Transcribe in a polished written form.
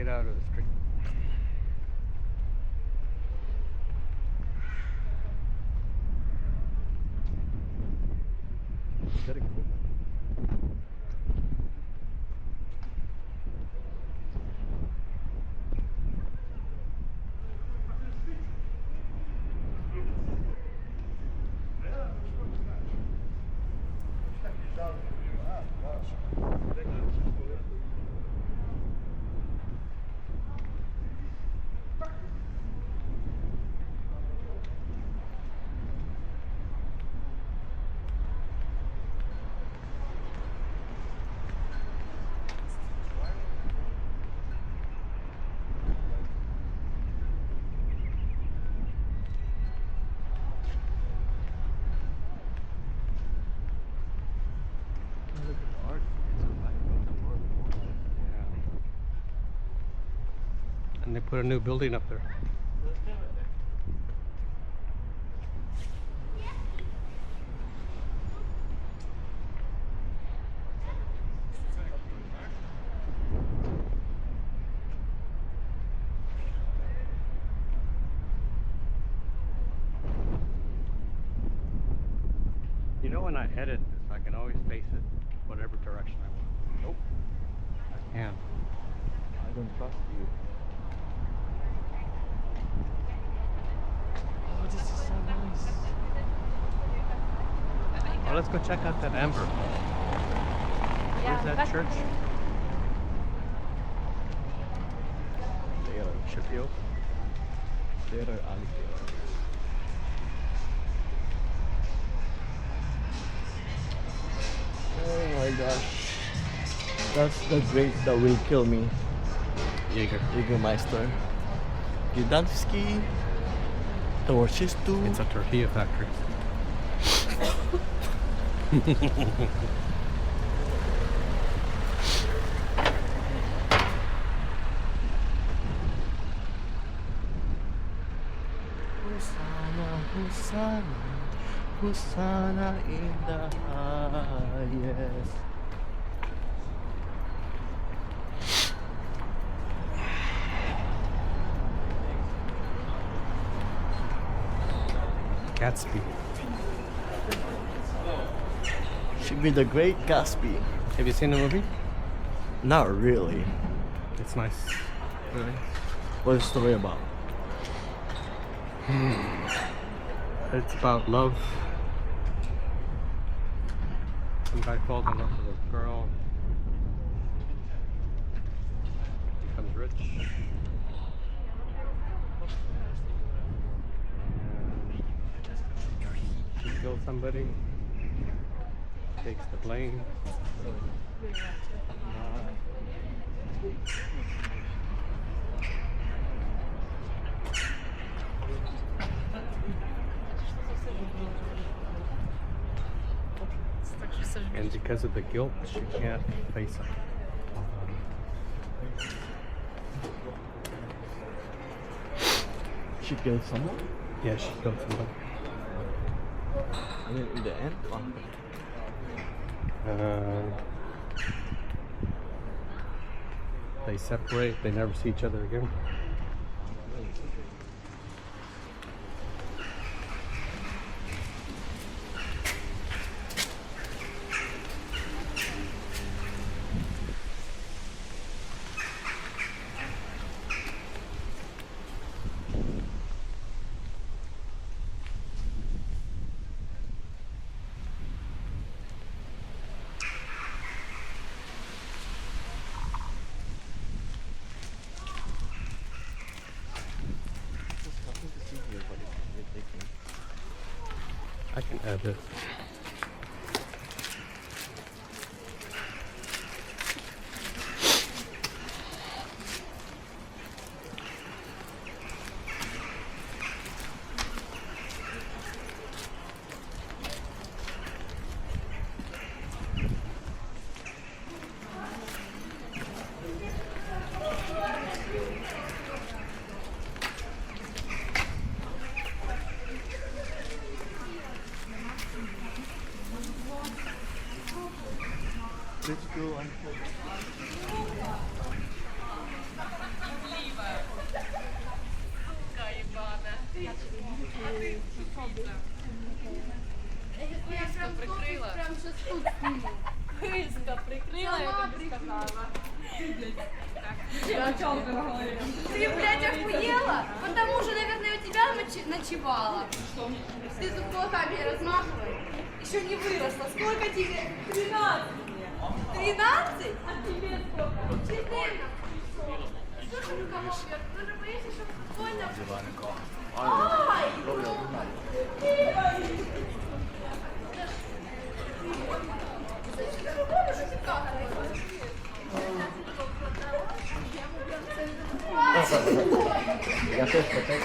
straight out of the street. Very cool. And they put a new building up there. You know, when I edit this, I can always face it whatever direction I want. Nope. I can. I don't trust you. Oh, this is so nice. Well, let's go check out that amber. Where's that church? There Should be open. are alligators. Oh my gosh. That's the grape that will kill me. Jägermeister. Gdansk. Torches too. It's a tortilla factory. Hosanna, Hosanna, Hosanna in the highest. Gatsby. Should be the Great Gatsby. Have you seen the movie? Not really. It's nice. Really? What's the story about? It's about love. Some guy falls in love with a girl. Becomes rich. And she kills somebody. Takes the blame. And because of the guilt, she can't face it. She killed someone? Yeah, she killed somebody. And then in the end, They separate, they never see each other again. I can add it. let's go unfold. Писка прикрила. Прям сейчас тут сниму. Писка прикрила, я тобі сказала. Ты, блядь, охуела? Потому что, наверное, у тебя ночевала. Ты тут кулаками размахивай. Еще не выросла. Сколько тебе? 13. 13? А тебе сколько? 14. Что ж ты кого бьешь? Ты же боишься, что спокойно... Ай! Я теж потек.